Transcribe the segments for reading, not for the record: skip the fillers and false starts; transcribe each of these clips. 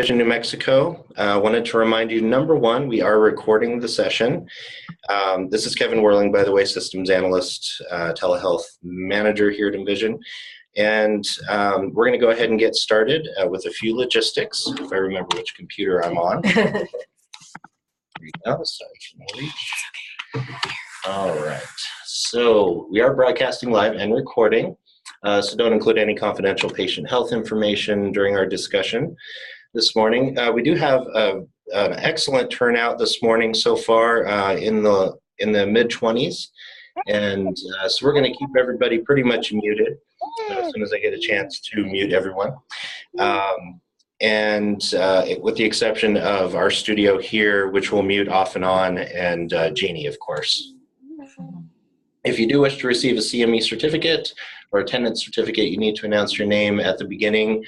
New Mexico. Wanted to remind you, number one, we are recording the session. This is Kevin Worling, by the way, Systems Analyst, Telehealth Manager here at Envision. And we're going to go ahead and get started with a few logistics, if I remember which computer I'm on. There we go, so I can reach. All right, so we are broadcasting live and recording, so don't include any confidential patient health information during our discussion this morning. We do have an excellent turnout this morning so far in the mid-20s, and so we're going to keep everybody pretty much muted as soon as I get a chance to mute everyone. With the exception of our studio here, which will mute off and on, and Jeannie, of course. If you do wish to receive a CME certificate or attendance certificate, you need to announce your name at the beginning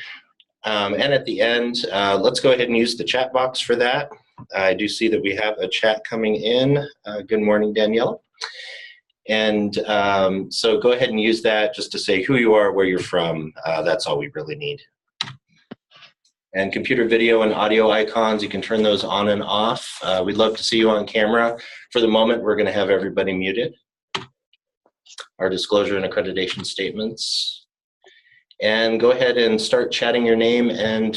and at the end. Let's go ahead and use the chat box for that. I do see that we have a chat coming in. Good morning, Danielle. And so go ahead and use that just to say who you are, where you're from. That's all we really need. And computer video and audio icons, you can turn those on and off. We'd love to see you on camera. For the moment, we're going to have everybody muted. Our disclosure and accreditation statements. And go ahead and start chatting your name and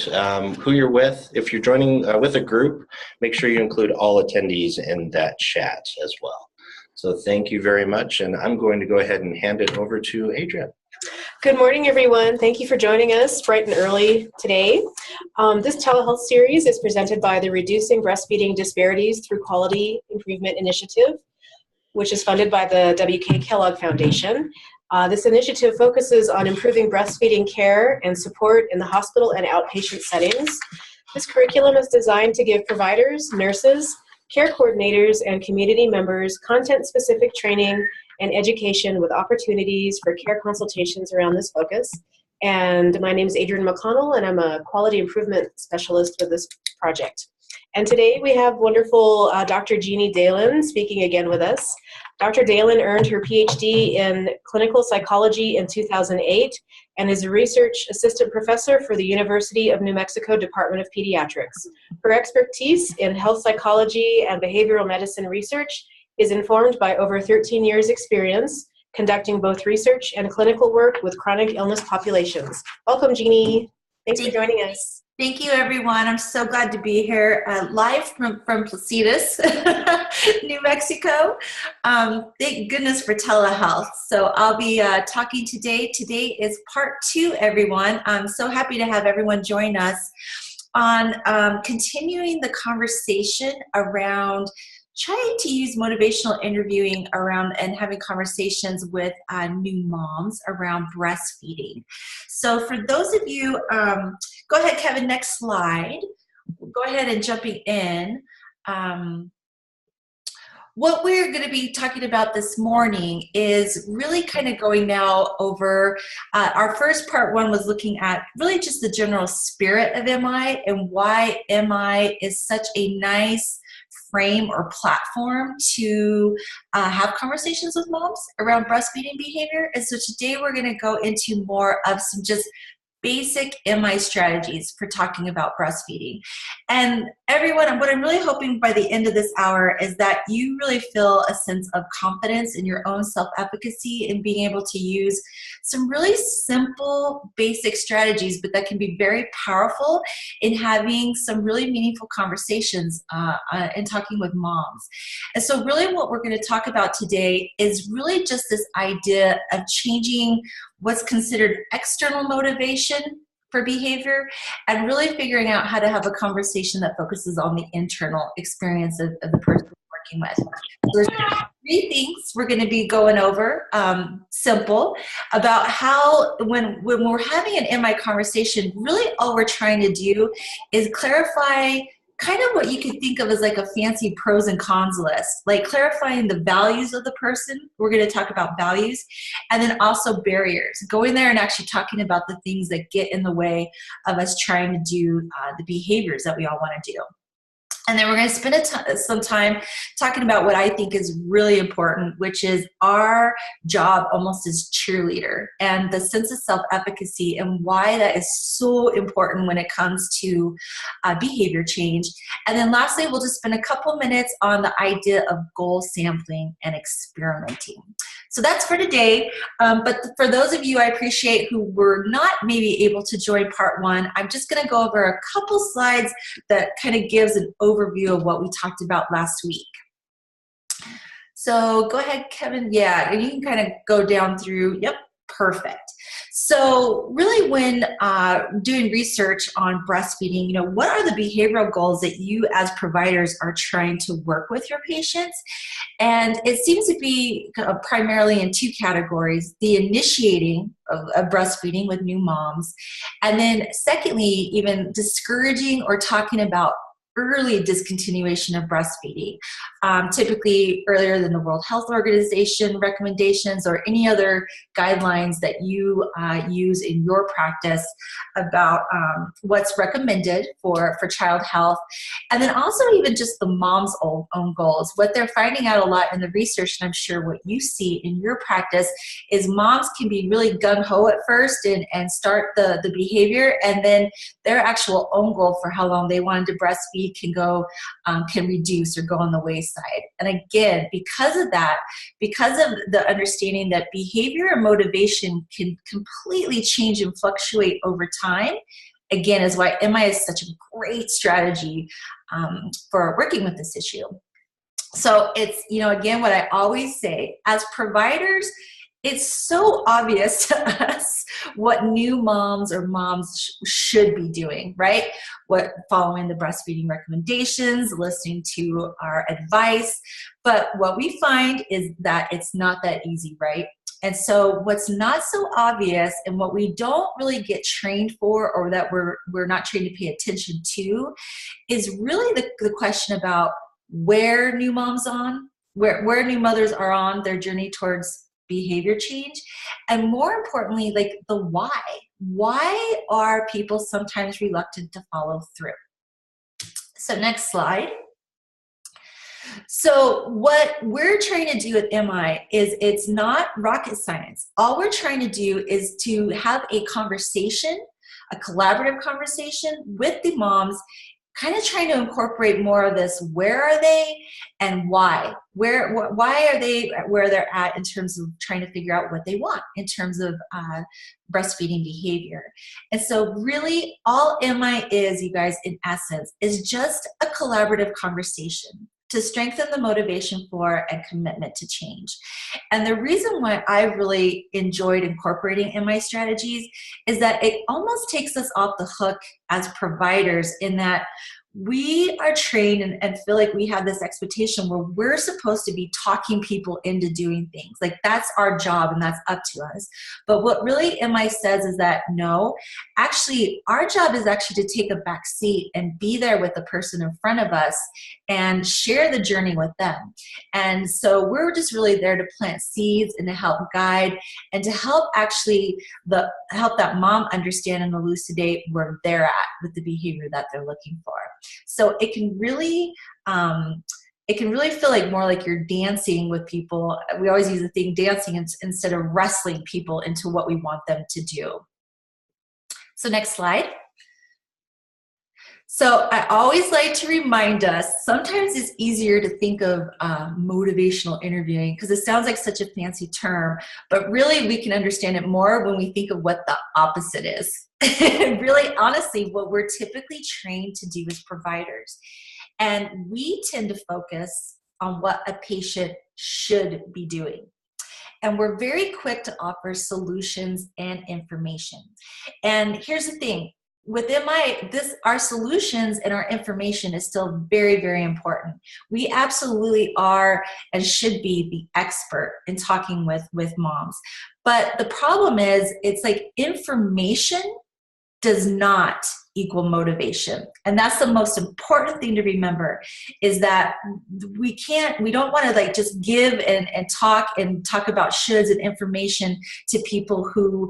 who you're with. If you're joining with a group, make sure you include all attendees in that chat as well. So thank you very much, and I'm going to go ahead and hand it over to Adrienne. Good morning, everyone. Thank you for joining us bright and early today. This telehealth series is presented by the Reducing Breastfeeding Disparities Through Quality Improvement Initiative, which is funded by the W.K. Kellogg Foundation. This initiative focuses on improving breastfeeding care and support in the hospital and outpatient settings. This curriculum is designed to give providers, nurses, care coordinators, and community members content-specific training and education with opportunities for care consultations around this focus. And my name is Adrienne McConnell, and I'm a quality improvement specialist with this project. And today we have wonderful Dr. Jeannie Dalen speaking again with us. Dr. Dalen earned her PhD in clinical psychology in 2008 and is a research assistant professor for the University of New Mexico Department of Pediatrics. Her expertise in health psychology and behavioral medicine research is informed by over 13 years experience conducting both research and clinical work with chronic illness populations. Welcome, Jeannie. Thanks for joining us. Thank you, everyone. I'm so glad to be here live from Placitas, New Mexico. Thank goodness for telehealth. So I'll be talking today. Today is part 2, everyone. I'm so happy to have everyone join us on continuing the conversation around trying to use motivational interviewing around and having conversations with new moms around breastfeeding. So for those of you, go ahead, Kevin, next slide. Go ahead and jumping in. What we're going to be talking about this morning is really kind of going now over, our first part 1 was looking at really just the general spirit of MI and why MI is such a nice frame or platform to have conversations with moms around breastfeeding behavior. And so today we're going to go into more of some just basic MI strategies for talking about breastfeeding. And everyone, what I'm really hoping by the end of this hour is that you really feel a sense of confidence in your own self-efficacy and being able to use some really simple, basic strategies, but that can be very powerful in having some really meaningful conversations and talking with moms. And so really what we're going to talk about today is really just this idea of changing what's considered external motivation for behavior and really figuring out how to have a conversation that focuses on the internal experience of the person we're working with. So there's 3 things we're going to be going over, simple, about how when we're having an MI conversation, really all we're trying to do is clarify kind of what you could think of as like a fancy pros and cons list, like clarifying the values of the person. We're going to talk about values, and then also barriers, going there and actually talking about the things that get in the way of us trying to do the behaviors that we all want to do. And then we're going to spend some time talking about what I think is really important, which is our job almost as cheerleader and the sense of self-efficacy and why that is so important when it comes to behavior change. And then lastly, we'll just spend a couple minutes on the idea of goal sampling and experimenting. So that's for today. But for those of you I appreciate who were not maybe able to join part one, I'm just going to go over a couple slides that kind of gives an overview of what we talked about last week. So go ahead, Kevin. Yeah, and you can kind of go down through. Yep, perfect. So really when doing research on breastfeeding, you know, what are the behavioral goals that you as providers are trying to work with your patients? And it seems to be primarily in two categories: the initiating of breastfeeding with new moms, and then secondly, even discouraging or talking about early discontinuation of breastfeeding, typically earlier than the World Health Organization recommendations or any other guidelines that you use in your practice about what's recommended for child health. And then also even just the mom's own goals. What they're finding out a lot in the research, and I'm sure what you see in your practice, is moms can be really gung-ho at first and start the behavior, and then their actual own goal for how long they wanted to breastfeed can reduce or go on the wayside. And again, because of that, because of the understanding that behavior and motivation can completely change and fluctuate over time, again, is why MI is such a great strategy for working with this issue. So it's, you know, again, what I always say, as providers, it's so obvious to us what new moms or moms should be doing, right? What following the breastfeeding recommendations, listening to our advice. But what we find is that it's not that easy, right? And so what's not so obvious and what we don't really get trained for, or that we're not trained to pay attention to, is really the question about where new moms where new mothers are on their journey towards behavior change, and more importantly, like the why. Why are people sometimes reluctant to follow through? So next slide. So what we're trying to do at MI is, it's not rocket science. All we're trying to do is to have a conversation, a collaborative conversation with the moms, kind of trying to incorporate more of this: where are they and why? Why are they where they're at in terms of trying to figure out what they want in terms of breastfeeding behavior. And so really all MI is, you guys, in essence, is just a collaborative conversation to strengthen the motivation for and commitment to change. And the reason why I really enjoyed incorporating MI strategies is that it almost takes us off the hook as providers, in that we are trained and feel like we have this expectation where we're supposed to be talking people into doing things. Like, that's our job and that's up to us. But what really MI says is that no, actually our job is actually to take a back seat and be there with the person in front of us and share the journey with them. And so we're just really there to plant seeds and to help guide and to help actually help that mom understand and elucidate where they're at with the behavior that they're looking for. So it can really feel like more like you're dancing with people. We always use the thing dancing instead of wrestling people into what we want them to do. So next slide. So I always like to remind us, sometimes it's easier to think of motivational interviewing because it sounds like such a fancy term, but really we can understand it more when we think of what the opposite is. Really, honestly, what we're typically trained to do as providers. And we tend to focus on what a patient should be doing. And we're very quick to offer solutions and information. And here's the thing. With MI, our solutions and our information is still very, very important. We absolutely are and should be the expert in talking with moms. But the problem is, it's like information does not equal motivation. And that's the most important thing to remember, is that we don't want to like just give and talk about shoulds and information to people who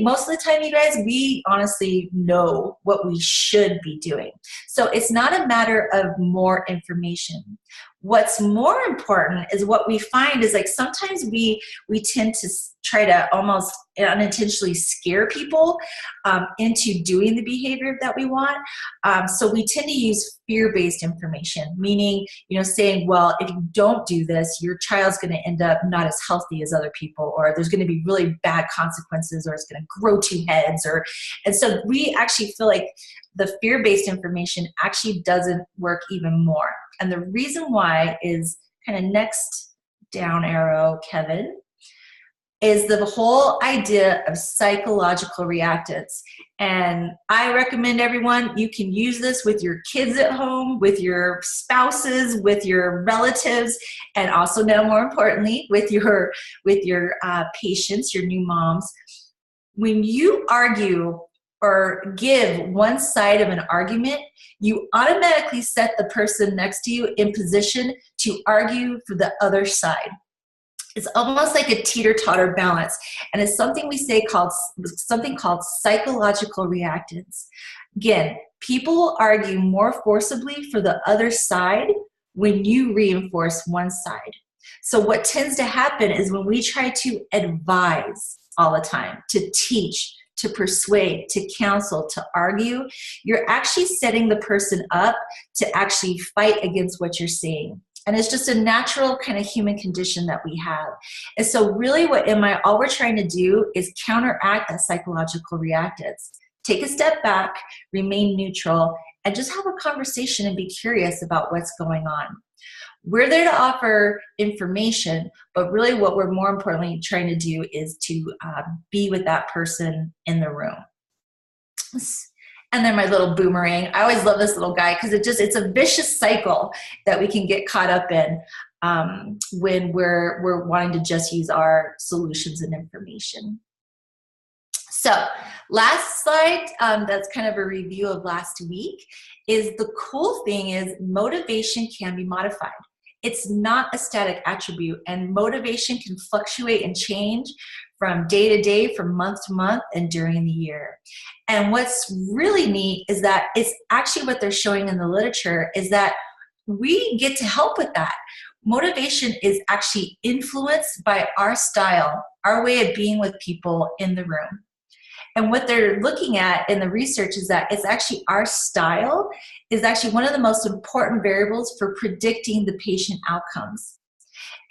most of the time, you guys, we honestly know what we should be doing. So it's not a matter of more information. What's more important is what we find is like sometimes we tend to try to almost unintentionally scare people into doing the behavior that we want. So we tend to use fear-based information, meaning, saying, well, if you don't do this, your child's going to end up not as healthy as other people, or there's going to be really bad consequences, or it's going to grow 2 heads. And so we actually feel like the fear-based information actually doesn't work even more. And the reason why is kind of next down arrow, Kevin, is the whole idea of psychological reactance. And I recommend everyone, you can use this with your kids at home, with your spouses, with your relatives, and also now more importantly, with your patients, your new moms. When you argue or give one side of an argument, you automatically set the person next to you in position to argue for the other side. It's almost like a teeter-totter balance, and it's something called psychological reactance. Again, people will argue more forcibly for the other side when you reinforce one side. So what tends to happen is when we try to advise all the time, to teach, to persuade, to counsel, to argue, you're actually setting the person up to actually fight against what you're saying. And it's just a natural kind of human condition that we have. And so really all we're trying to do is counteract that psychological reactance. Take a step back, remain neutral, and just have a conversation and be curious about what's going on. We're there to offer information, but really what we're more importantly trying to do is to be with that person in the room. And then my little boomerang. I always love this little guy because it's a vicious cycle that we can get caught up in when we're wanting to just use our solutions and information. So last slide, that's kind of a review of last week, is the cool thing is motivation can be modified. It's not a static attribute, and motivation can fluctuate and change from day to day, from month to month, and during the year. And what's really neat is that it's actually what they're showing in the literature is that we get to help with that. Motivation is actually influenced by our style, our way of being with people in the room. And what they're looking at in the research is that it's actually our style is actually one of the most important variables for predicting the patient outcomes.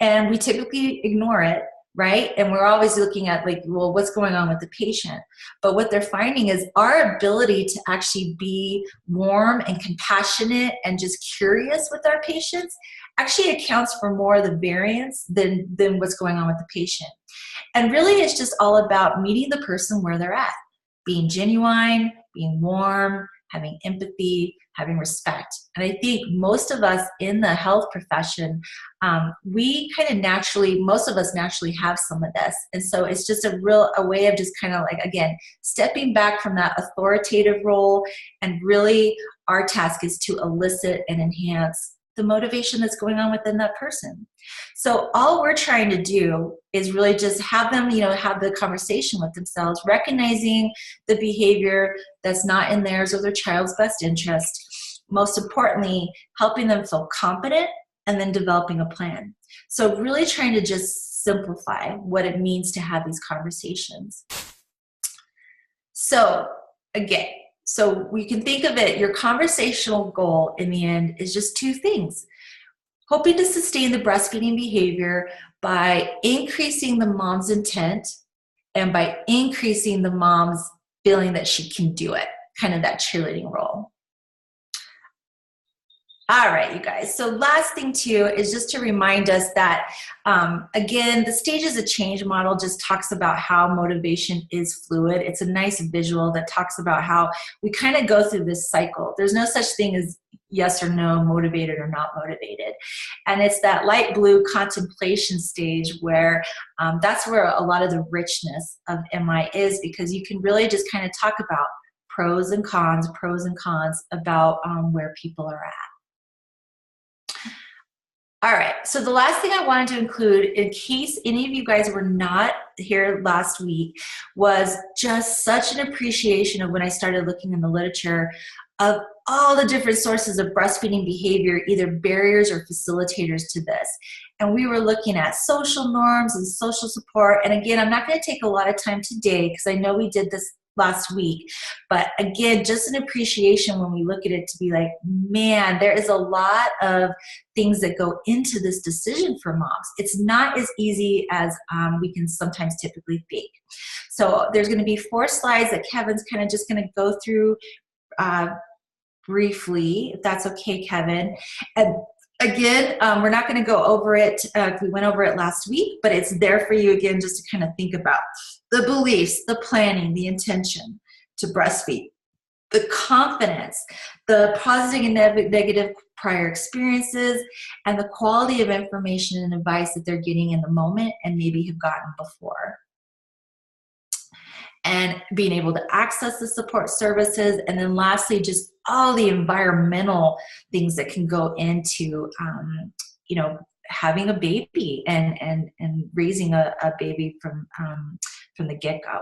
And we typically ignore it, right? And we're always looking at like, well, what's going on with the patient? But what they're finding is our ability to actually be warm and compassionate and just curious with our patients actually accounts for more of the variance than what's going on with the patient. And really it's just all about meeting the person where they're at, being genuine, being warm, having empathy, having respect. And I think most of us in the health profession, most of us naturally have some of this. And so it's just a way of just kind of like, again, stepping back from that authoritative role. And really our task is to elicit and enhance the motivation that's going on within that person. So all we're trying to do is really just have them, have the conversation with themselves, recognizing the behavior that's not in theirs or their child's best interest. Most importantly, helping them feel confident and then developing a plan. So really trying to just simplify what it means to have these conversations. So again, so we can think of it, your conversational goal in the end is just 2 things. Hoping to sustain the breastfeeding behavior by increasing the mom's intent and by increasing the mom's feeling that she can do it, kind of that cheerleading role. All right, you guys. So last thing too is just to remind us that, again, the stages of change model just talks about how motivation is fluid. It's a nice visual that talks about how we kind of go through this cycle. There's no such thing as yes or no, motivated or not motivated. And it's that light blue contemplation stage where that's where a lot of the richness of MI is, because you can really just kind of talk about pros and cons about where people are at. All right, so the last thing I wanted to include, in case any of you guys were not here last week, was just such an appreciation of when I started looking in the literature of all the different sources of breastfeeding behavior, either barriers or facilitators to this. And we were looking at social norms and social support. And again, I'm not going to take a lot of time today because I know we did this last week. But again, just an appreciation when we look at it to be like, man, there is a lot of things that go into this decision for moms. It's not as easy as we can sometimes typically think. So there's going to be 4 slides that Kevin's kind of just going to go through briefly, if that's okay, Kevin. And again, we're not going to go over it. We went over it last week, but it's there for you again just to kind of think about the beliefs, the planning, the intention to breastfeed, the confidence, the positive and negative prior experiences, and the quality of information and advice that they're getting in the moment and maybe have gotten before. And being able to access the support services. And then lastly, just all the environmental things that can go into, you know, having a baby and raising a baby from the get-go.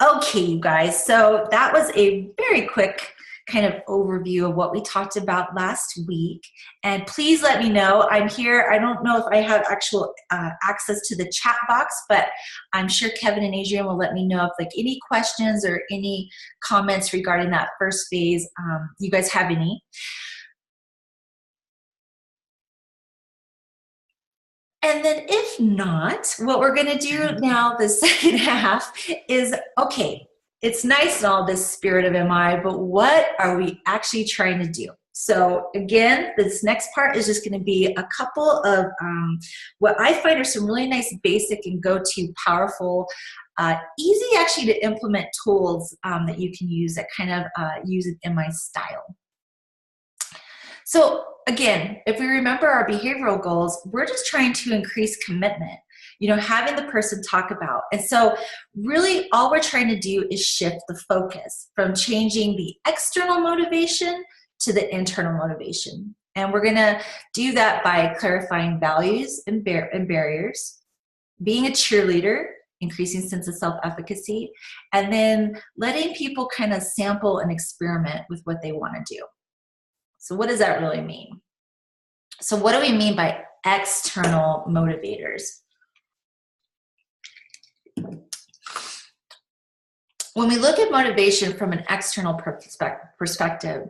Okay, you guys, so that was a very quick kind of overview of what we talked about last week. And please let me know. I'm here. I don't know if I have actual access to the chat box, but I'm sure Kevin and Adrian will let me know if like any questions or any comments regarding that first phase, you guys have any. And then if not, what we're going to do now, the second half is, okay, it's nice and all this spirit of MI, but what are we actually trying to do? So again, this next part is just going to be a couple of what I find are some really nice basic and go-to powerful, easy actually to implement tools that you can use that kind of use an MI style. So again, if we remember our behavioral goals, we're just trying to increase commitment, you know, having the person talk about. And so really all we're trying to do is shift the focus from changing the external motivation to the internal motivation. And we're going to do that by clarifying values and barriers, being a cheerleader, increasing sense of self-efficacy, and then letting people kind of sample and experiment with what they want to do. So what does that really mean? So what do we mean by external motivators? When we look at motivation from an external perspective,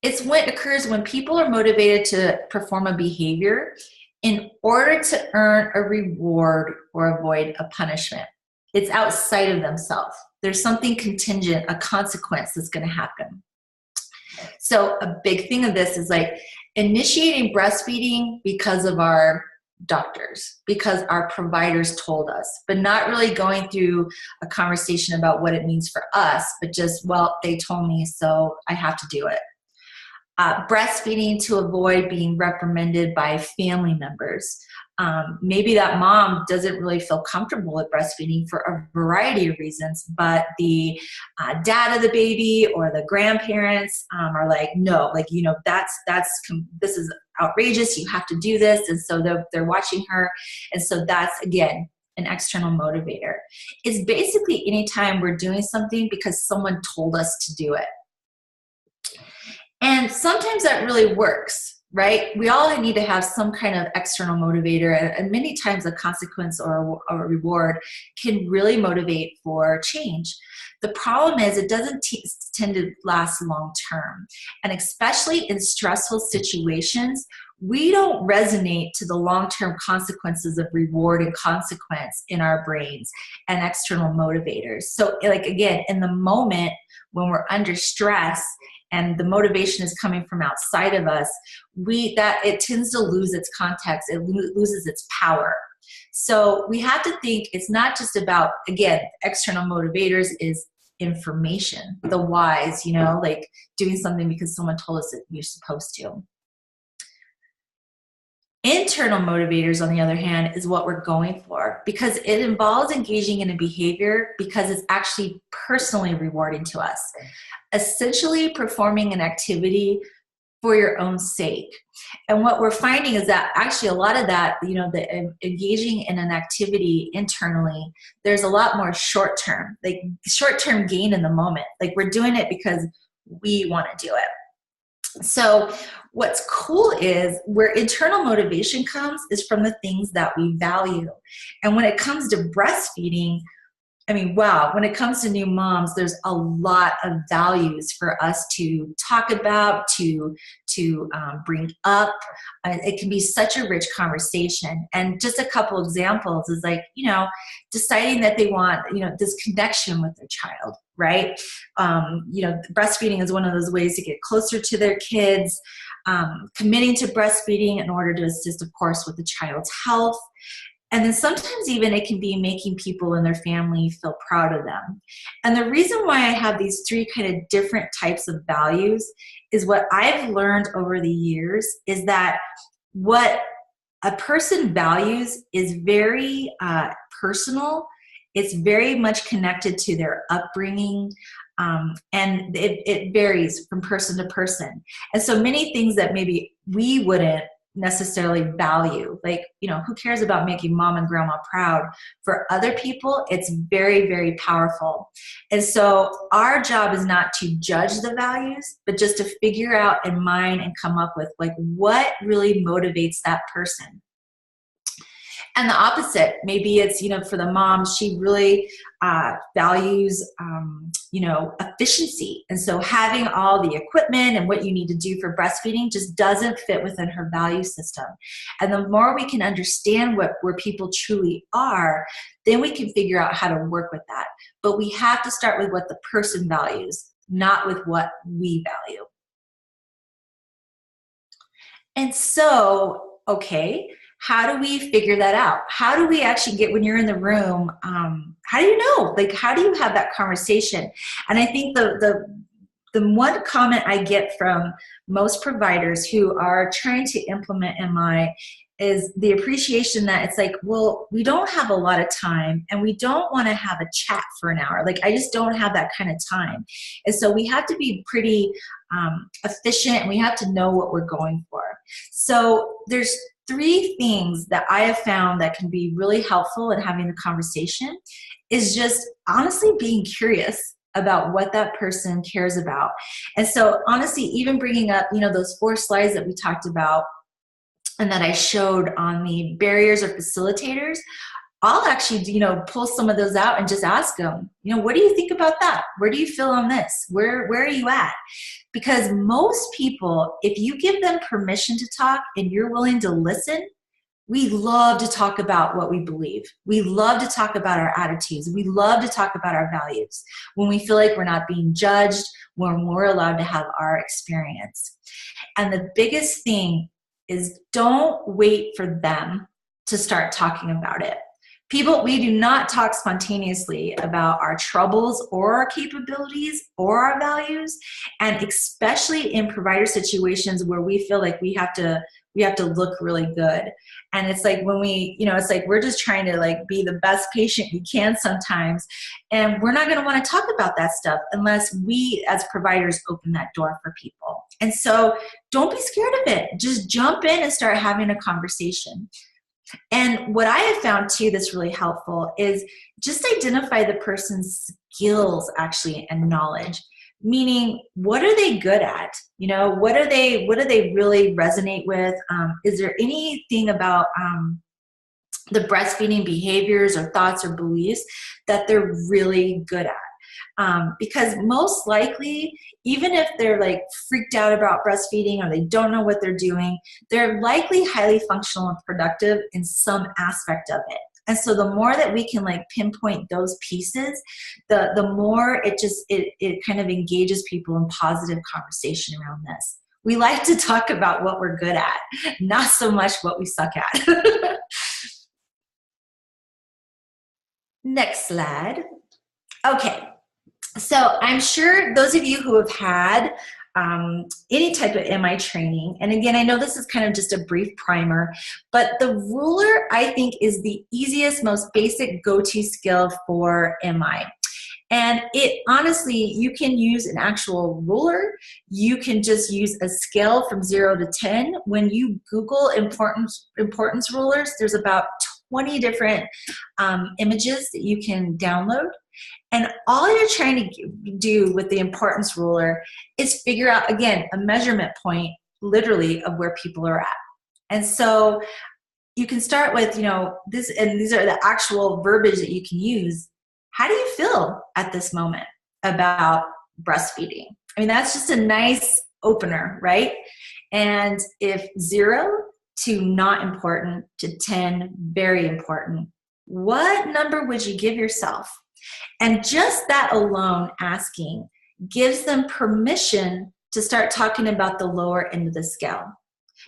it's what occurs when people are motivated to perform a behavior in order to earn a reward or avoid a punishment. It's outside of themselves. There's something contingent, a consequence that's going to happen. So a big thing of this is like initiating breastfeeding because of our doctors, because our providers told us, but not really going through a conversation about what it means for us, but just, well, they told me, so I have to do it. Breastfeeding to avoid being reprimanded by family members. Maybe that mom doesn't really feel comfortable with breastfeeding for a variety of reasons, but the dad of the baby or the grandparents are like, no, like, you know, this is outrageous. You have to do this. And so they're watching her. And so that's, again, an external motivator. It's basically anytime we're doing something because someone told us to do it. And sometimes that really works, right? We all need to have some kind of external motivator, and many times a consequence or a reward can really motivate for change. The problem is it doesn't tend to last long term, and especially in stressful situations, we don't resonate to the long-term consequences of reward and consequence in our brains and external motivators. So like, again, in the moment when we're under stress and the motivation is coming from outside of us, it tends to lose its context. It loses its power. So we have to think it's not just about, again, external motivators is information, the whys, you know, like doing something because someone told us that you're supposed to. Internal motivators, on the other hand, is what we're going for because it involves engaging in a behavior because it's actually personally rewarding to us. Essentially performing an activity for your own sake. And what we're finding is that actually a lot of that, you know, the engaging in an activity internally, there's a lot more short-term gain in the moment. Like we're doing it because we want to do it. So what's cool is where internal motivation comes is from the things that we value. And when it comes to breastfeeding, I mean, wow, when it comes to new moms, there's a lot of values for us to talk about, to bring up. It can be such a rich conversation. And just a couple examples is like, you know, deciding that they want, you know, this connection with their child, right? You know, breastfeeding is one of those ways to get closer to their kids, committing to breastfeeding in order to assist, of course, with the child's health. And then sometimes even it can be making people in their family feel proud of them. And the reason why I have these three kind of different types of values is what I've learned over the years is that what a person values is very personal. It's very much connected to their upbringing. And it varies from person to person. And so many things that maybe we wouldn't necessarily value, like, you know, who cares about making mom and grandma proud? For other people, it's very, very powerful. And so our job is not to judge the values, but just to figure out in mind and come up with like what really motivates that person. And the opposite, maybe it's, you know, for the mom, she really values, you know, efficiency. And so having all the equipment and what you need to do for breastfeeding just doesn't fit within her value system. And the more we can understand where people truly are, then we can figure out how to work with that. But we have to start with what the person values, not with what we value. And so, okay, how do we figure that out? How do we actually get, when you're in the room, how do you know? Like, how do you have that conversation? And I think the one comment I get from most providers who are trying to implement MI is the appreciation that it's like, well, we don't have a lot of time and we don't want to have a chat for an hour. Like, I just don't have that kind of time. And so we have to be pretty efficient and we have to know what we're going for. So there's three things that I have found that can be really helpful in having the conversation is just honestly being curious about what that person cares about. And so honestly, even bringing up, you know, those 4 slides that we talked about and that I showed on the barriers or facilitators, I'll actually, you know, pull some of those out and just ask them, you know, what do you think about that? Where do you feel on this? Where are you at? Because most people, if you give them permission to talk and you're willing to listen, we love to talk about what we believe. We love to talk about our attitudes. We love to talk about our values when we feel like we're not being judged, when we're allowed to have our experience. And the biggest thing is don't wait for them to start talking about it. People, we do not talk spontaneously about our troubles or our capabilities or our values, and especially in provider situations where we feel like we have to look really good. And it's like when we, you know, it's like we're just trying to like be the best patient we can sometimes, and we're not going to want to talk about that stuff unless we as providers open that door for people. And so don't be scared of it. Just jump in and start having a conversation. And what I have found too that's really helpful is just identify the person's skills actually and knowledge. Meaning, what are they good at? You know, what do they really resonate with? Is there anything about the breastfeeding behaviors or thoughts or beliefs that they're really good at? Because most likely, even if they're like freaked out about breastfeeding or they don't know what they're doing, they're likely highly functional and productive in some aspect of it. And so the more that we can like pinpoint those pieces, the more it kind of engages people in positive conversation around this. We like to talk about what we're good at, not so much what we suck at. Next slide. Okay. So I'm sure those of you who have had any type of MI training, and again, I know this is kind of just a brief primer, but the ruler, I think, is the easiest, most basic go-to skill for MI. And it honestly, you can use an actual ruler. You can just use a scale from 0 to 10. When you Google importance rulers, there's about 20 different images that you can download. And all you're trying to do with the importance ruler is figure out, again, a measurement point, literally, of where people are at. And so you can start with, this, and these are the actual verbiage that you can use. How do you feel at this moment about breastfeeding? I mean, that's just a nice opener, right? And if 0 to not important to 10, very important, what number would you give yourself? And just that alone, asking, gives them permission to start talking about the lower end of the scale.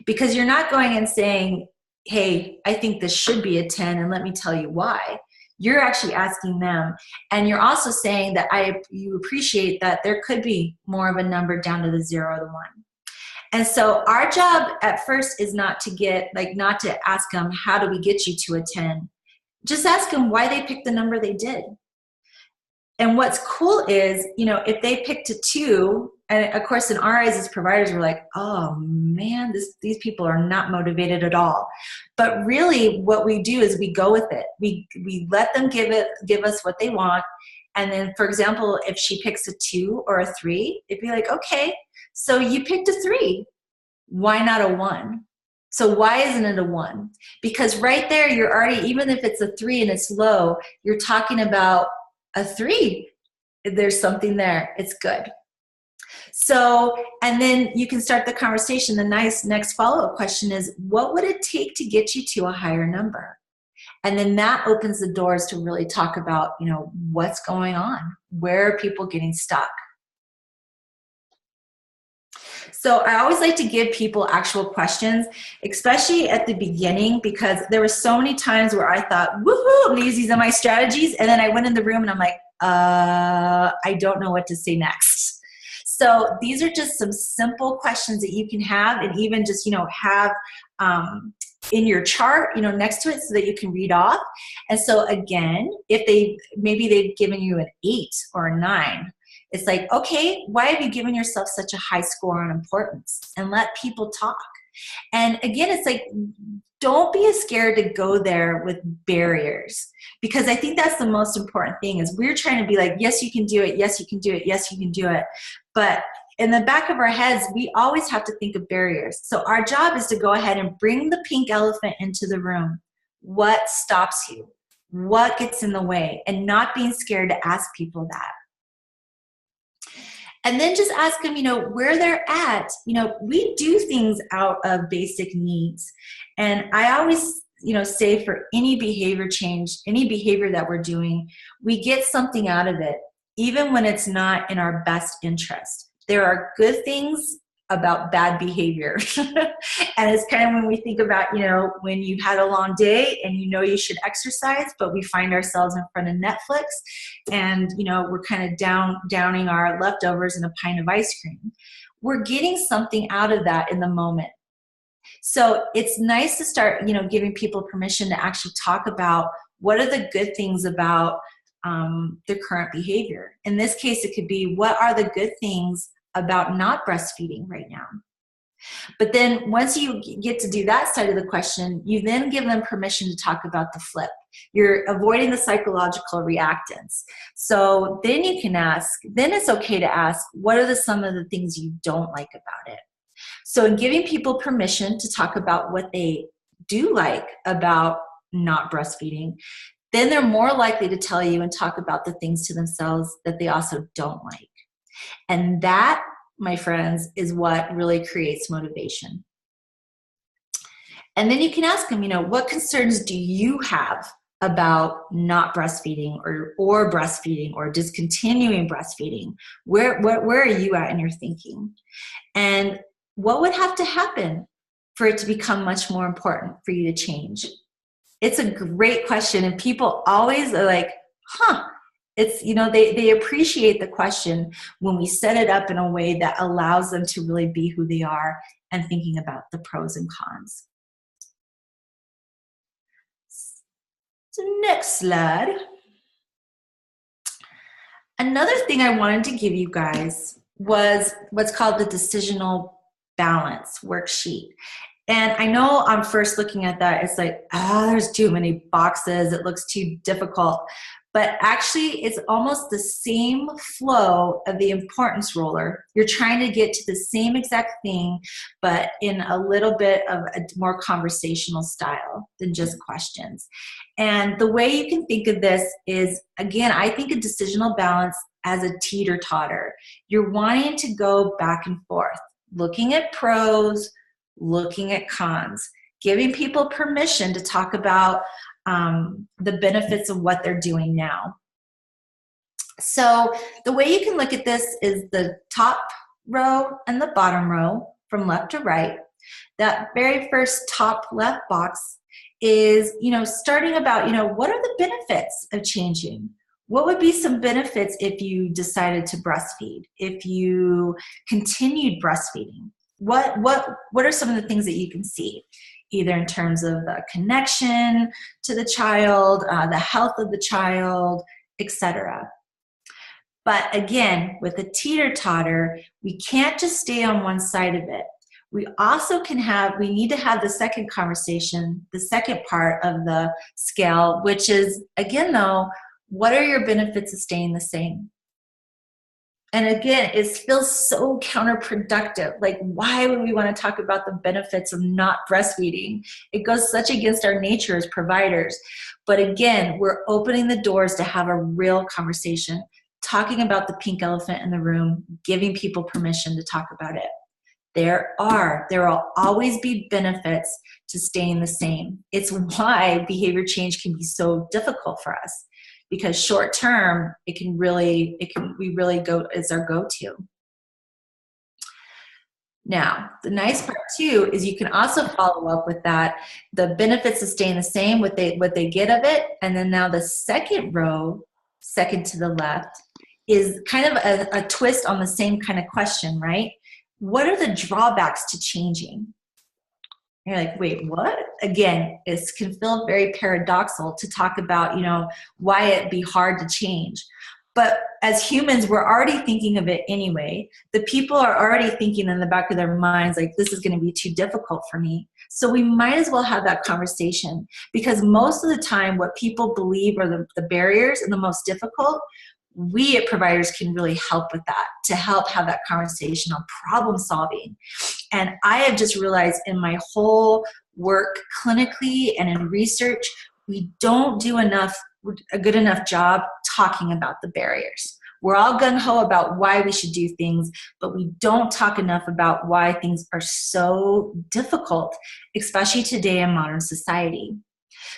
Because you're not going and saying, hey, I think this should be a 10, and let me tell you why. You're actually asking them, and you're also saying that you appreciate that there could be more of a number down to the 0 or the 1. And so our job at first is not to ask them, how do we get you to a 10? Just ask them why they picked the number they did. And what's cool is, if they picked a 2, and of course in our eyes as providers, we're like, oh man, these people are not motivated at all. But really what we do is we go with it. We let them give us what they want. And then, for example, if she picks a 2 or a 3, it'd be like, okay, so you picked a 3. Why not a 1? So why isn't it a 1? Because right there, you're already, even if it's a 3 and it's low, you're talking about a 3. There's something there. It's good. So, and then you can start the conversation. The next follow-up question is, what would it take to get you to a higher number? And then that opens the doors to really talk about, what's going on? Where are people getting stuck? So I always like to give people actual questions, especially at the beginning, because there were so many times where I thought, woohoo, I'm going to use these in my strategies. And then I went in the room and I'm like, I don't know what to say next. So these are just some simple questions that you can have, and even just, have in your chart, next to it, so that you can read off. And so again, if maybe they've given you an 8 or a 9, it's like, okay, why have you given yourself such a high score on importance? And let people talk. And again, it's like, don't be scared to go there with barriers, because I think that's the most important thing. Is we're trying to be like, yes, you can do it. Yes, you can do it. Yes, you can do it. But in the back of our heads, we always have to think of barriers. So our job is to go ahead and bring the pink elephant into the room. What stops you? What gets in the way? And not being scared to ask people that. And then just ask them, where they're at. We do things out of basic needs. And I always, say for any behavior change, any behavior that we're doing, we get something out of it, even when it's not in our best interest. There are good things about bad behavior. And it's kind of when we think about, when you've had a long day and you should exercise, but we find ourselves in front of Netflix and, we're kind of downing our leftovers in a pint of ice cream. We're getting something out of that in the moment. So it's nice to start, giving people permission to actually talk about what are the good things about the current behavior. In this case, it could be, what are the good things about not breastfeeding right now? But then once you get to do that side of the question, you then give them permission to talk about the flip. You're avoiding the psychological reactance. So then you can ask, then it's okay to ask, what are some of the things you don't like about it? So in giving people permission to talk about what they do like about not breastfeeding, then they're more likely to tell you and talk about the things to themselves that they also don't like. And that, my friends, is what really creates motivation. And then you can ask them, what concerns do you have about not breastfeeding or breastfeeding or discontinuing breastfeeding? Where are you at in your thinking? And what would have to happen for it to become much more important for you to change? It's a great question. And people always are like, It's, they appreciate the question when we set it up in a way that allows them to really be who they are and thinking about the pros and cons. So next slide. Another thing I wanted to give you guys was what's called the decisional balance worksheet. And I know on first looking at that, it's like, there's too many boxes. It looks too difficult. But actually, it's almost the same flow of the importance ruler. You're trying to get to the same exact thing, but in a little bit of a more conversational style than just questions. And the way you can think of this is, again, I think a decisional balance as a teeter-totter. You're wanting to go back and forth, looking at pros, looking at cons, giving people permission to talk about the benefits of what they're doing now. So the way you can look at this is the top row and the bottom row from left to right. That very first top left box is, starting about, what are the benefits of changing? What would be some benefits if you decided to breastfeed, if you continued breastfeeding? What are some of the things that you can see, either in terms of the connection to the child, the health of the child, etc. But again, with a teeter-totter, we can't just stay on one side of it. We also we need to have the second conversation, the second part of the scale, which is, again though, what are your benefits of staying the same? And again, it feels so counterproductive. Like, why would we want to talk about the benefits of not breastfeeding? It goes such against our nature as providers. But again, we're opening the doors to have a real conversation, talking about the pink elephant in the room, giving people permission to talk about it. There will always be benefits to staying the same. It's why behavior change can be so difficult for us. Because short term, we really go as our go-to. Now, the nice part too is you can also follow up with that, the benefits of staying the same, what they get of it, and then now the second row, second to the left, is kind of a twist on the same kind of question, right? What are the drawbacks to changing? You're like, wait, what? Again, it can feel very paradoxical to talk about, why it'd be hard to change. But as humans, we're already thinking of it anyway. The people are already thinking in the back of their minds, like, this is going to be too difficult for me. So we might as well have that conversation, because most of the time what people believe are the barriers and the most difficult, we as providers can really help with that, to help have that conversation on problem solving. And I have just realized in my whole work clinically and in research, we don't do a good enough job talking about the barriers. We're all gung-ho about why we should do things, but we don't talk enough about why things are so difficult, especially today in modern society.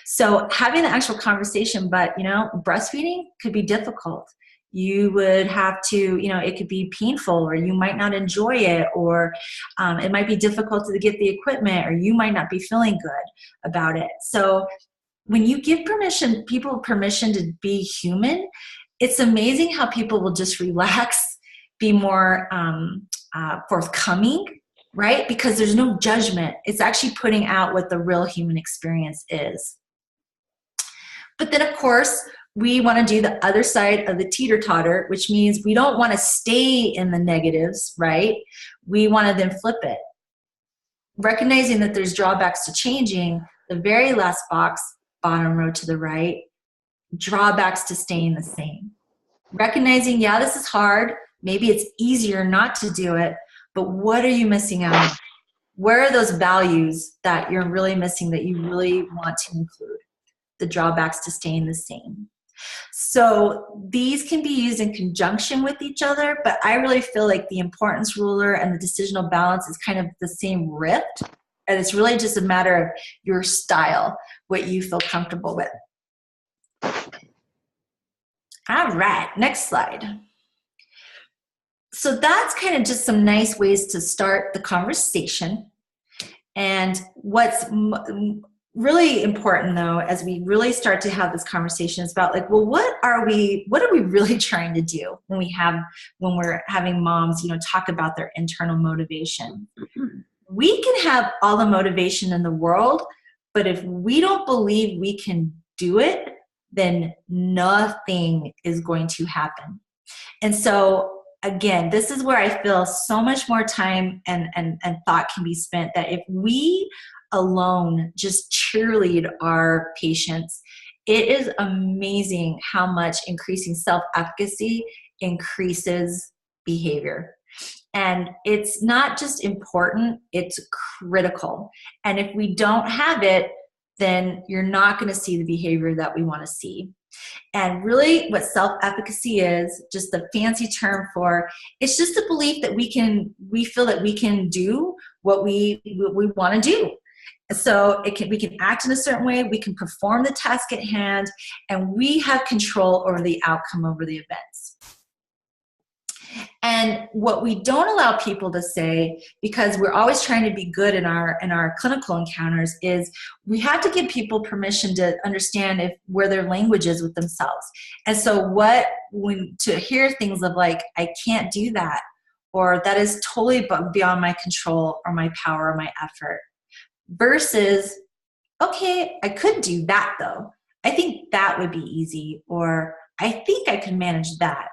So having the actual conversation, but breastfeeding could be difficult. You would have to, it could be painful, or you might not enjoy it, or it might be difficult to get the equipment, or you might not be feeling good about it. So when you give people permission to be human, it's amazing how people will just relax, be more forthcoming, right? Because there's no judgment. It's actually putting out what the real human experience is. But then, of course, we want to do the other side of the teeter-totter, which means we don't want to stay in the negatives, right? We want to then flip it. Recognizing that there's drawbacks to changing, the very last box, bottom row to the right, drawbacks to staying the same. Recognizing, yeah, this is hard. Maybe it's easier not to do it, but what are you missing out on? Where are those values that you're really missing that you really want to include? The drawbacks to staying the same. So these can be used in conjunction with each other, but I really feel like the importance ruler and the decisional balance is kind of the same riff, and it's really just a matter of your style, what you feel comfortable with. All right, next slide. So that's kind of just some nice ways to start the conversation. And what's really important though, as we really start to have this conversation, is about like, well, what are we really trying to do when we're having moms, talk about their internal motivation. We can have all the motivation in the world, but if we don't believe we can do it, then nothing is going to happen. And so again, this is where I feel so much more time and thought can be spent, that if we alone just cheerlead our patients, it is amazing how much increasing self-efficacy increases behavior. And it's not just important, it's critical. And if we don't have it, then you're not going to see the behavior that we want to see. And really what self-efficacy is, just the fancy term for, it's just the belief that we feel that we can do what we want to do. So we can act in a certain way, we can perform the task at hand, and we have control over the outcome over the events. And what we don't allow people to say, because we're always trying to be good in our clinical encounters, is we have to give people permission to understand where their language is with themselves. And so to hear things of like, I can't do that, or that is totally beyond my control or my power or my effort, versus, okay, I could do that though. I think that would be easy, or I think I can manage that.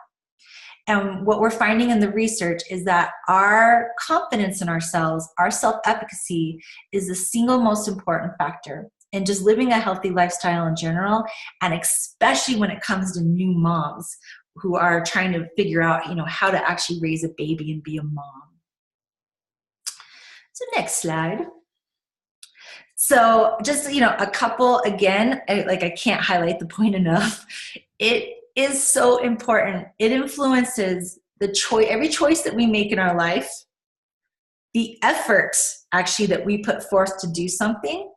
And what we're finding in the research is that our confidence in ourselves, our self-efficacy, is the single most important factor in just living a healthy lifestyle in general, and especially when it comes to new moms who are trying to figure out, how to actually raise a baby and be a mom. So next slide. So just, a couple, again, I can't highlight the point enough. It is so important. It influences every choice that we make in our life, the effort actually that we put forth to do something,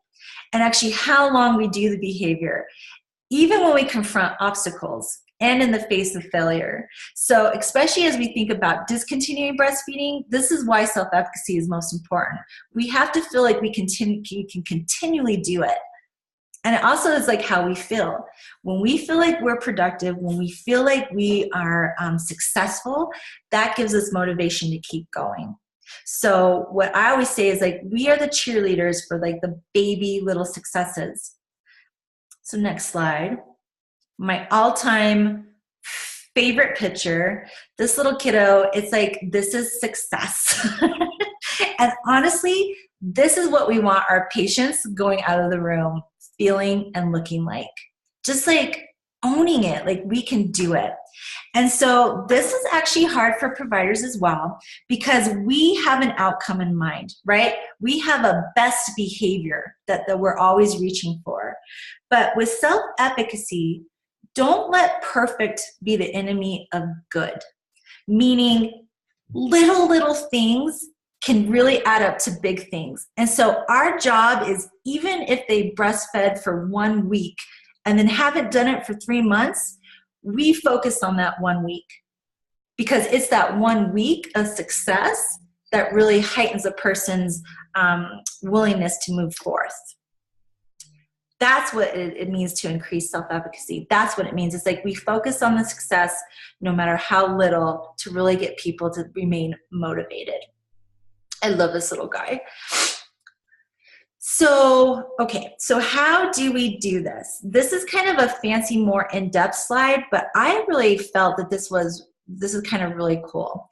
and actually how long we do the behavior, even when we confront obstacles and in the face of failure. So especially as we think about discontinuing breastfeeding, this is why self-efficacy is most important. We have to feel like we can continually do it. And it also is like how we feel. When we feel like we're productive, when we feel like we are successful, that gives us motivation to keep going. So what I always say is like, we are the cheerleaders for like the baby little successes. So next slide. My all-time favorite picture, this little kiddo, it's like, this is success. And honestly, this is what we want our patients going out of the room feeling and looking like. Just like owning it, like we can do it. And so this is actually hard for providers as well, because we have an outcome in mind, right? We have a best behavior that we're always reaching for. But with self-efficacy, don't let perfect be the enemy of good. Meaning little things can really add up to big things. And so our job is, even if they breastfed for 1 week and then haven't done it for 3 months, we focus on that 1 week, because it's that 1 week of success that really heightens a person's willingness to move forth. That's what it means to increase self-efficacy. That's what it means. It's like we focus on the success, no matter how little, to really get people to remain motivated. I love this little guy. So, okay, so how do we do this? This is kind of a fancy, more in-depth slide, but I really felt that this is kind of really cool.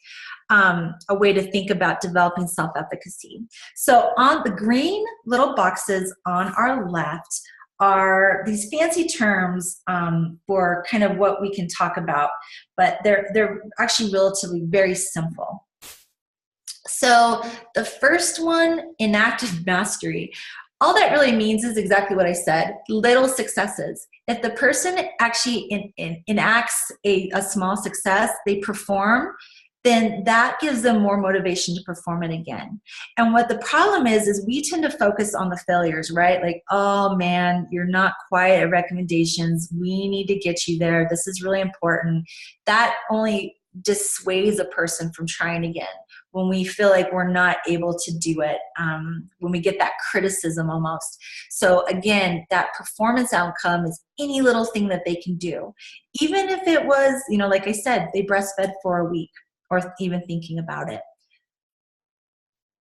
A way to think about developing self-efficacy. So on the green little boxes on our left are these fancy terms for kind of what we can talk about, but they're actually relatively very simple. So the first one, enacted mastery. All that really means is exactly what I said, little successes. If the person actually enacts a small success, they perform, then that gives them more motivation to perform it again. And what the problem is we tend to focus on the failures, right? Like, oh man, you're not quite at recommendations. We need to get you there. This is really important. That only dissuades a person from trying again. when we feel like we're not able to do it, when we get that criticism almost. So again, that performance outcome is any little thing that they can do. Even if it was, like I said, they breastfed for a week or even thinking about it.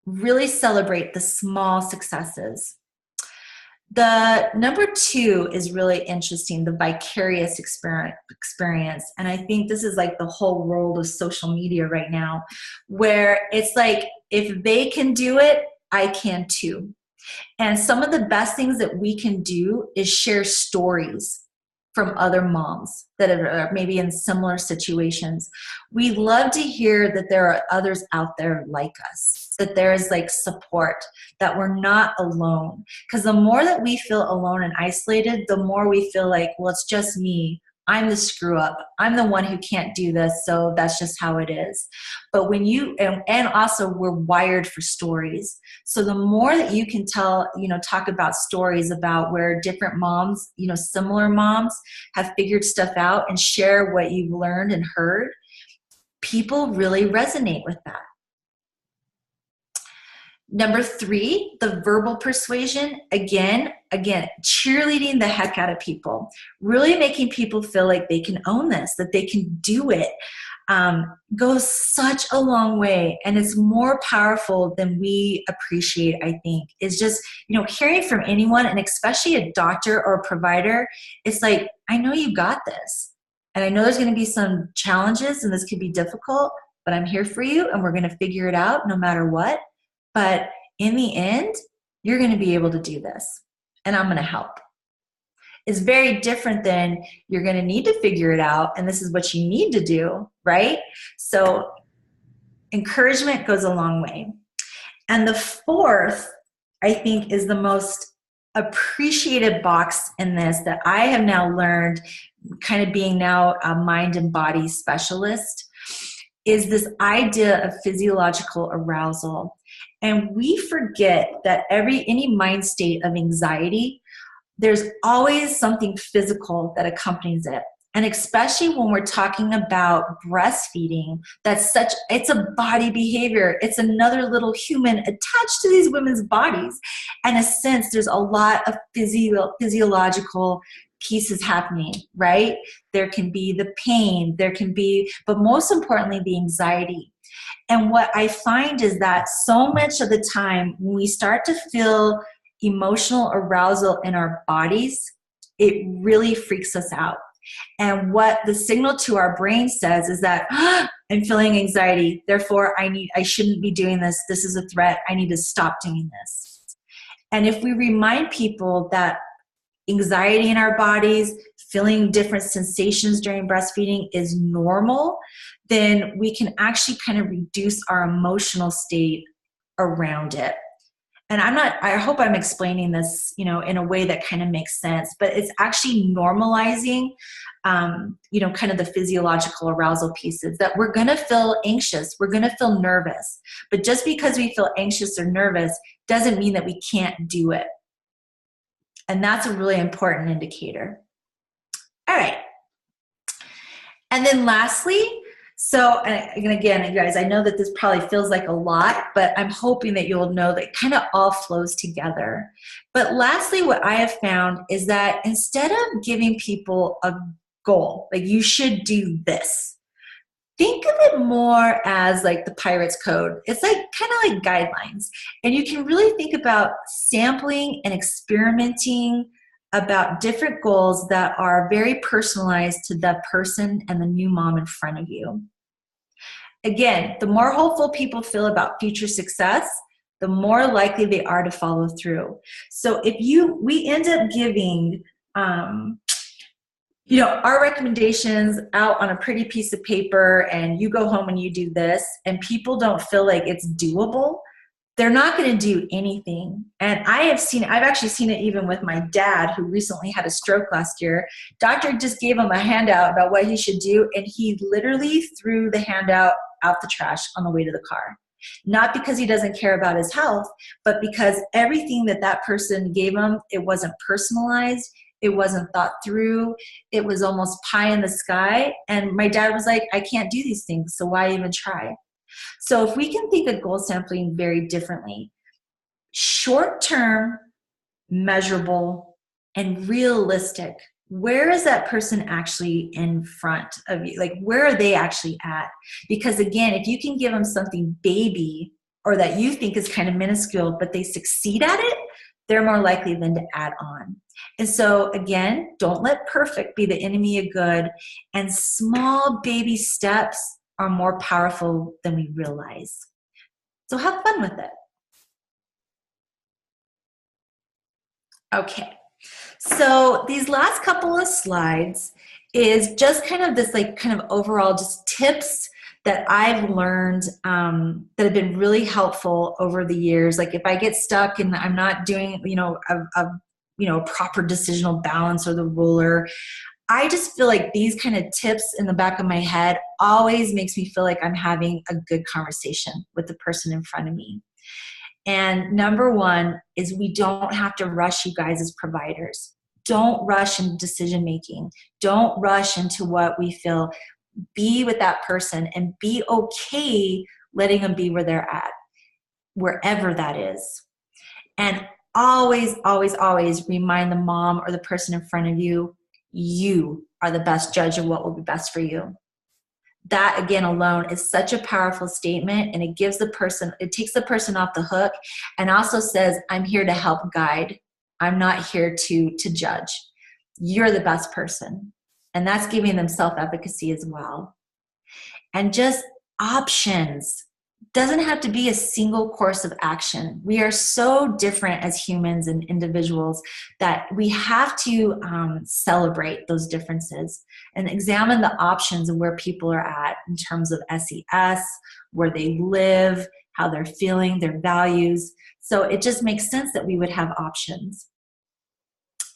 Really celebrate the small successes. The number 2 is really interesting, the vicarious experience. And I think this is like the whole world of social media right now, where it's like, if they can do it, I can too. And some of the best things that we can do is share stories from other moms that are maybe in similar situations. We love to hear that there are others out there like us, that there is like support, that we're not alone. Because the more that we feel alone and isolated, the more we feel like, well, it's just me. I'm the screw up. I'm the one who can't do this, so that's just how it is. But when you, and also we're wired for stories. So the more that you can tell, talk about stories about where different moms, similar moms have figured stuff out and share what you've learned and heard, people really resonate with that. Number 3, the verbal persuasion. Again, cheerleading the heck out of people, really making people feel like they can own this, that they can do it, goes such a long way. And it's more powerful than we appreciate, I think. It's just, hearing from anyone, and especially a doctor or a provider, it's like, I know you got this. And I know there's going to be some challenges and this could be difficult, but I'm here for you and we're going to figure it out no matter what. But in the end, you're going to be able to do this, and I'm going to help. It's very different than you're going to need to figure it out, and this is what you need to do, right? So encouragement goes a long way. And the 4th, I think, is the most appreciated box in this that I have now learned, kind of being now a mind and body specialist, is this idea of physiological arousal. And we forget that any mind state of anxiety, there's always something physical that accompanies it. And especially when we're talking about breastfeeding, it's a body behavior. It's another little human attached to these women's bodies. And in a sense, there's a lot of physiological pieces happening, right? There can be the pain, but most importantly, the anxiety. And what I find is that so much of the time when we start to feel emotional arousal in our bodies, it really freaks us out. And what the signal to our brain says is that, I'm feeling anxiety, therefore I shouldn't be doing this. This is a threat. I need to stop doing this. And if we remind people that anxiety in our bodies, feeling different sensations during breastfeeding is normal, then we can actually kind of reduce our emotional state around it. And I hope I'm explaining this, in a way that kind of makes sense, but it's actually normalizing, kind of the physiological arousal pieces, that we're going to feel anxious. We're going to feel nervous, but just because we feel anxious or nervous doesn't mean that we can't do it. And that's a really important indicator. All right. And then lastly, and again, you guys, I know that this probably feels like a lot, but I'm hoping that you'll know that it kind of all flows together. But lastly, what I have found is that instead of giving people a goal, like you should do this, think of it more as like the Pirate's Code. It's like kind of like guidelines. And you can really think about sampling and experimenting about different goals that are very personalized to the person and the new mom in front of you. Again, the more hopeful people feel about future success, the more likely they are to follow through. So if we end up giving, our recommendations out on a pretty piece of paper, and you go home and you do this, and people don't feel like it's doable, they're not going to do anything. And I've actually seen it even with my dad, who recently had a stroke last year. Doctor just gave him a handout about what he should do, and he literally threw the handout out the trash on the way to the car. Not because he doesn't care about his health, but because everything that person gave him, it wasn't personalized, it wasn't thought through, it was almost pie in the sky. And my dad was like, I can't do these things, so why even try? So if we can think of goal sampling very differently, short-term, measurable, and realistic. Where is that person actually in front of you? Like, where are they actually at? Because again, if you can give them something baby or that you think is kind of minuscule, but they succeed at it, they're more likely than to add on. And so again, don't let perfect be the enemy of good, and small baby steps are more powerful than we realize. So have fun with it. Okay, so these last couple of slides is just kind of this like kind of overall just tips that I've learned that have been really helpful over the years. Like if I get stuck and I'm not doing, a proper decisional balance or the ruler, I just feel like these kind of tips in the back of my head always makes me feel like I'm having a good conversation with the person in front of me. And number one is we don't have to rush, you guys, as providers. Don't rush into decision making. Don't rush into what we feel. Be with that person and be okay letting them be where they're at, wherever that is. And always, always, always remind the mom or the person in front of you, you are the best judge of what will be best for you. That again alone is such a powerful statement, and it takes the person off the hook and also says, I'm here to help guide. I'm not here to judge. You're the best person. And that's giving them self-efficacy as well. And just options. Doesn't have to be a single course of action. We are so different as humans and individuals that we have to celebrate those differences and examine the options of where people are at in terms of SES, where they live, how they're feeling, their values. So it just makes sense that we would have options.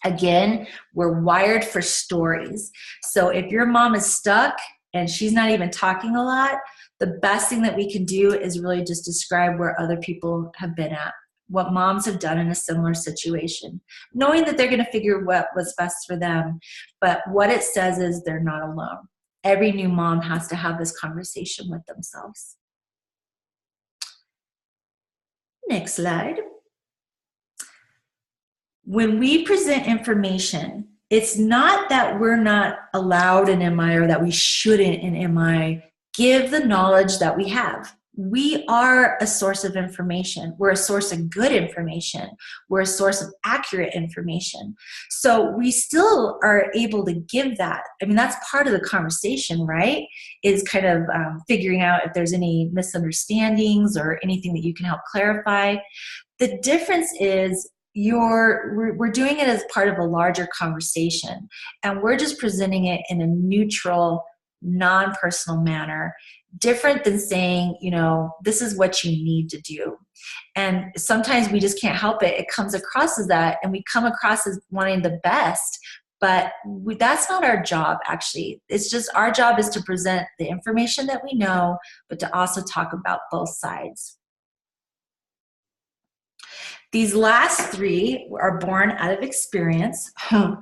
Again, we're wired for stories. So if your mom is stuck and she's not even talking a lot, the best thing that we can do is really just describe where other people have been at, what moms have done in a similar situation, knowing that they're going to figure what was best for them. But what it says is they're not alone. Every new mom has to have this conversation with themselves. Next slide. When we present information, it's not that we're not allowed in MI or that we shouldn't in MI give the knowledge that we have. We are a source of information. We're a source of good information. We're a source of accurate information. So we still are able to give that. I mean, that's part of the conversation, right? Is kind of figuring out if there's any misunderstandings or anything that you can help clarify. The difference is we're doing it as part of a larger conversation, and we're just presenting it in a neutral, non-personal manner, different than saying, this is what you need to do. And sometimes we just can't help it. It comes across as that, and we come across as wanting the best, but that's not our job, actually. It's just our job is to present the information that we know, but to also talk about both sides. These last three are born out of experience. And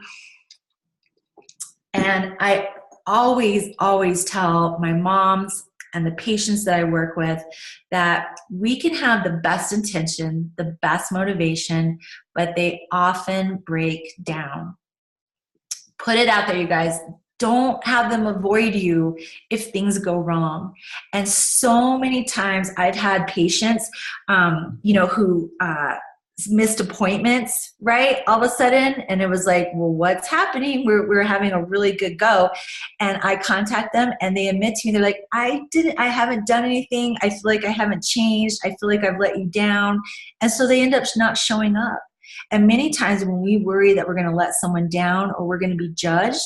I always tell my moms and the patients that I work with that we can have the best intention, the best motivation, but they often break down. Put it out there, you guys. Don't have them avoid you if things go wrong. And so many times I've had patients, who missed appointments, right? All of a sudden, and it was like, well, what's happening? We're having a really good go. And I contact them and they admit to me, they're like, I haven't done anything. I feel like I haven't changed. I feel like I've let you down. And so they end up not showing up. And many times when we worry that we're going to let someone down or we're going to be judged,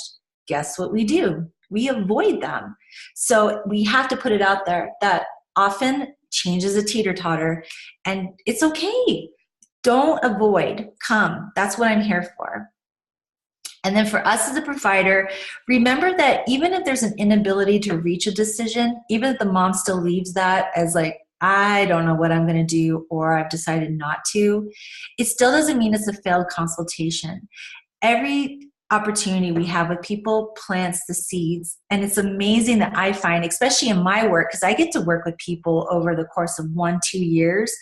guess what we do? We avoid them. So we have to put it out there that often change is a teeter-totter, and it's okay. Don't avoid, come. That's what I'm here for. And then for us as a provider, remember that even if there's an inability to reach a decision, even if the mom still leaves that as like, I don't know what I'm going to do, or I've decided not to, it still doesn't mean it's a failed consultation. Every opportunity we have with people plants the seeds. And it's amazing that I find, especially in my work, because I get to work with people over the course of 1-2 years,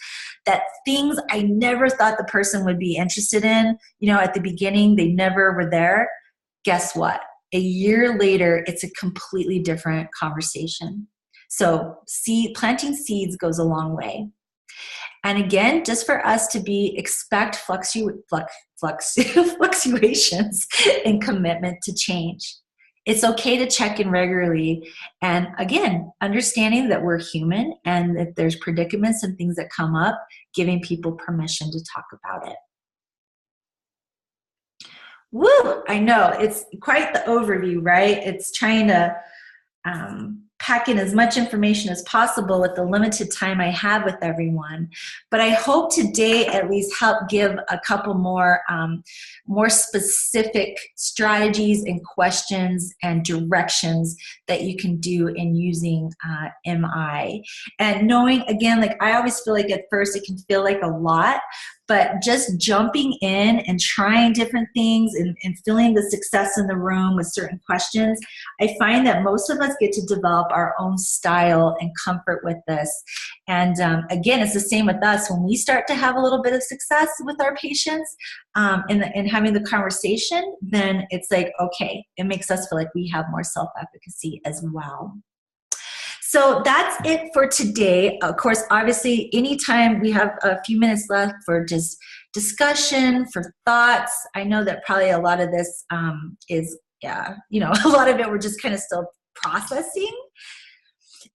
that things I never thought the person would be interested in, at the beginning, they never were there. Guess what? A year later, it's a completely different conversation. So planting seeds goes a long way. And again, just for us to expect fluctuations in commitment to change. It's okay to check in regularly. And again, understanding that we're human and that there's predicaments and things that come up, giving people permission to talk about it. Woo! I know, it's quite the overview, right? It's trying to pack in as much information as possible with the limited time I have with everyone. But I hope today at least help give a couple more specific strategies and questions and directions that you can do in using MI. And knowing, again, like I always feel like at first it can feel like a lot, but just jumping in and trying different things and feeling the success in the room with certain questions, I find that most of us get to develop our own style and comfort with this. And again, it's the same with us. When we start to have a little bit of success with our patients in having the conversation, then it's like, okay, it makes us feel like we have more self-efficacy as well. So that's it for today. Of course, obviously, anytime we have a few minutes left for just discussion, for thoughts. I know that probably a lot of this is, a lot of it we're just kind of still processing.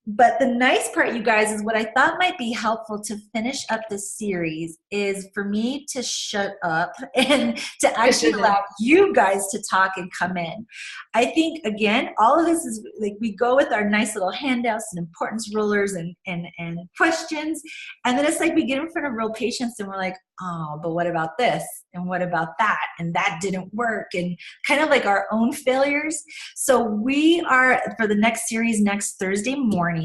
But the nice part, you guys, is what I thought might be helpful to finish up this series is for me to shut up and to actually allow you guys to talk and come in. I think, again, all of this is like we go with our nice little handouts and importance rulers and questions. And then it's like we get in front of real patients and we're like, oh, but what about this? And what about that? And that didn't work. And kind of like our own failures. So we are, for the next series, next Thursday morning,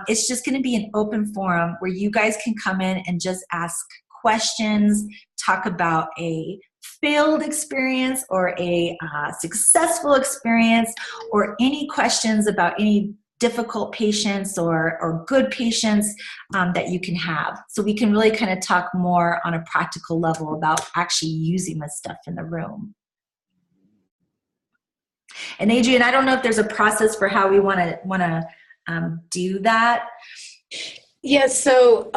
it's just going to be an open forum where you guys can come in and just ask questions, talk about a failed experience or a successful experience, or any questions about any difficult patients or good patients that you can have. So we can really kind of talk more on a practical level about actually using this stuff in the room. And Adrienne, I don't know if there's a process for how we want to do that. Yes, so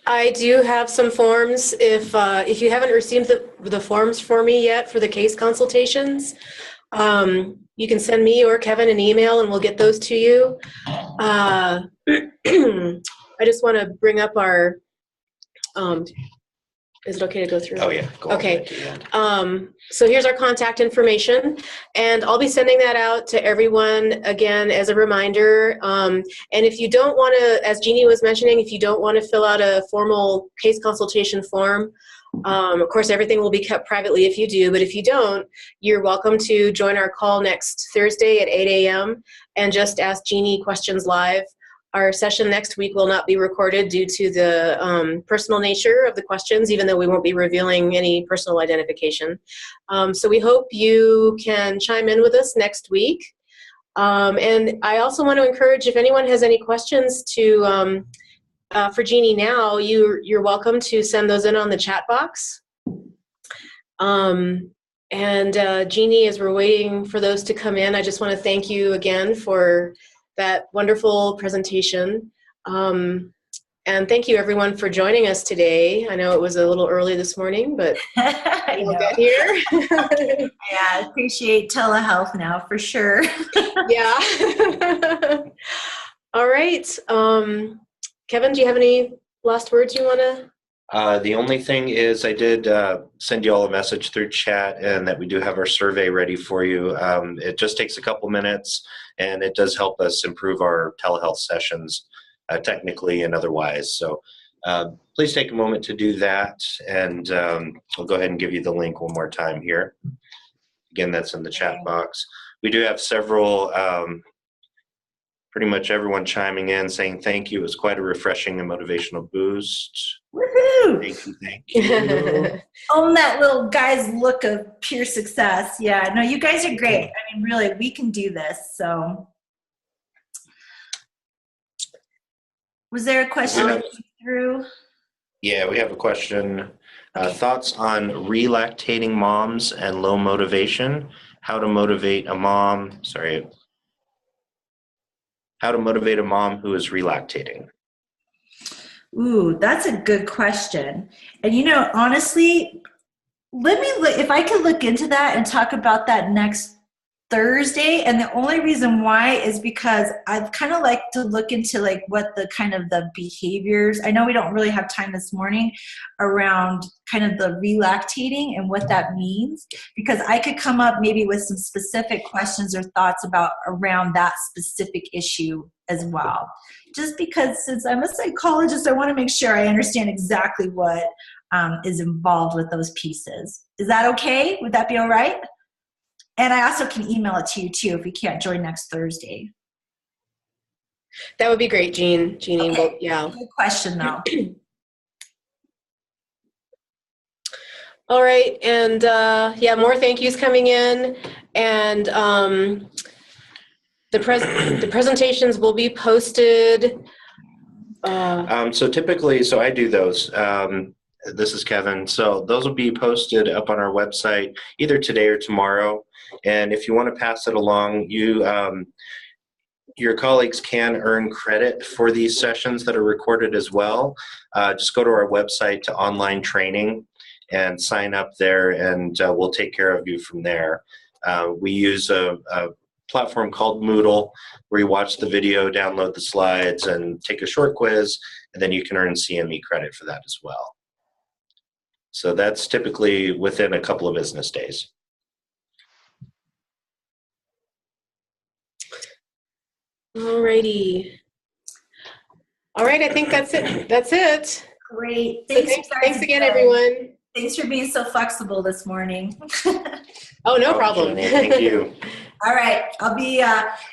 I do have some forms. If you haven't received the forms for me yet for the case consultations, you can send me or Kevin an email and we'll get those to you. I just want to bring up our, is it okay to go through? Oh yeah. Go okay. So here's our contact information, and I'll be sending that out to everyone again as a reminder. And if you don't want to, as Jeannie was mentioning, if you don't want to fill out a formal case consultation form, of course, everything will be kept privately if you do, but if you don't, you're welcome to join our call next Thursday at 8 a.m. and just ask Jeannie questions live. Our session next week will not be recorded due to the personal nature of the questions, even though we won't be revealing any personal identification. So we hope you can chime in with us next week. And I also want to encourage, if anyone has any questions to for Jeannie now, you're welcome to send those in on the chat box. And Jeannie, as we're waiting for those to come in, I just want to thank you again for that wonderful presentation. And thank you everyone for joining us today. I know it was a little early this morning, but we'll get here. Yeah, I appreciate telehealth now for sure. Yeah. All right. Kevin, do you have any last words you want to? The only thing is I did send you all a message through chat, and that we do have our survey ready for you. It just takes a couple minutes, and it does help us improve our telehealth sessions technically and otherwise. So please take a moment to do that, and we'll go ahead and give you the link one more time here. Again, that's in the chat box. We do have several pretty much everyone chiming in saying thank you. It was quite a refreshing and motivational boost. Woohoo! Thank you, thank you. Own that little guy's look of pure success. Yeah, no, you guys are great. I mean, really, we can do this. So, was there a question that came through? Yeah, we have a question. Okay. Thoughts on relactating moms and low motivation? How to motivate a mom who is relactating? Ooh, that's a good question. And you know, honestly, let me look if I could look into that and talk about that next Thursday. And the only reason why is because I'd kind of like to look into like what the kind of the behaviors, I know we don't really have time this morning around kind of the relactating and what that means, because I could come up maybe with some specific questions or thoughts about around that specific issue as well. Just because since I'm a psychologist, I want to make sure I understand exactly what is involved with those pieces. Is that okay? Would that be all right? And I also can email it to you too if you can't join next Thursday. That would be great, Jeannie. Okay. Well, yeah. Good question though. All right, and yeah, more thank yous coming in, and the presentations will be posted. So typically, I do those. This is Kevin. So those will be posted up on our website either today or tomorrow. And if you want to pass it along, your colleagues can earn credit for these sessions that are recorded as well. Just go to our website to online training and sign up there, and we'll take care of you from there. We use a platform called Moodle, where you watch the video, download the slides, and take a short quiz, and then you can earn CME credit for that as well. So that's typically within a couple of business days. Alrighty. All right, I think that's it. That's it. Great. Thanks again, everyone. Thanks for being so flexible this morning. Oh, no problem. Thank you. All right. I'll be,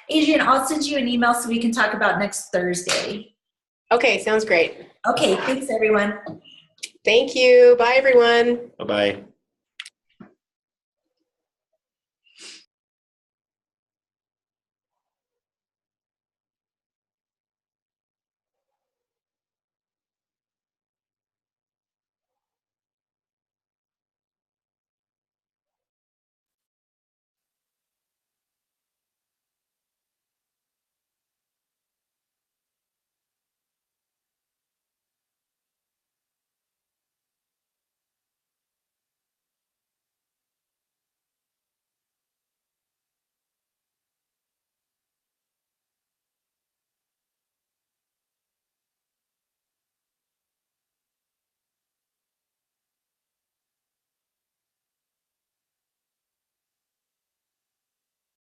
Adrian, I'll send you an email so we can talk about next Thursday. Okay, sounds great. Okay. Thanks, everyone. Thank you. Bye, everyone. Bye-bye.